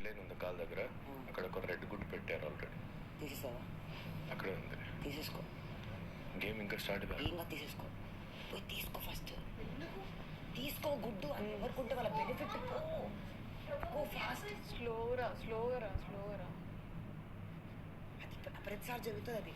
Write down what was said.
Line ఉంది call దగ్గర, అక్కడ ఒక రెడ్ గుడ్ పెట్టారు ఆల్రెడీ. తీసేసావా? అక్కడే ఉంది. తీసేసుకో. గేమ్ ఇంకా స్టార్ట్ కాదు. ఇంకా తీసేసుకో. పోయి తీసుకో ఫస్ట్. తీసుకో గుడ్డు. అని ఎవరుకుంటే వాళ్ళ బెనిఫిట్. Go fast. స్లోగా రా. అది ప్రతిసారి జరుగుతుంది అది.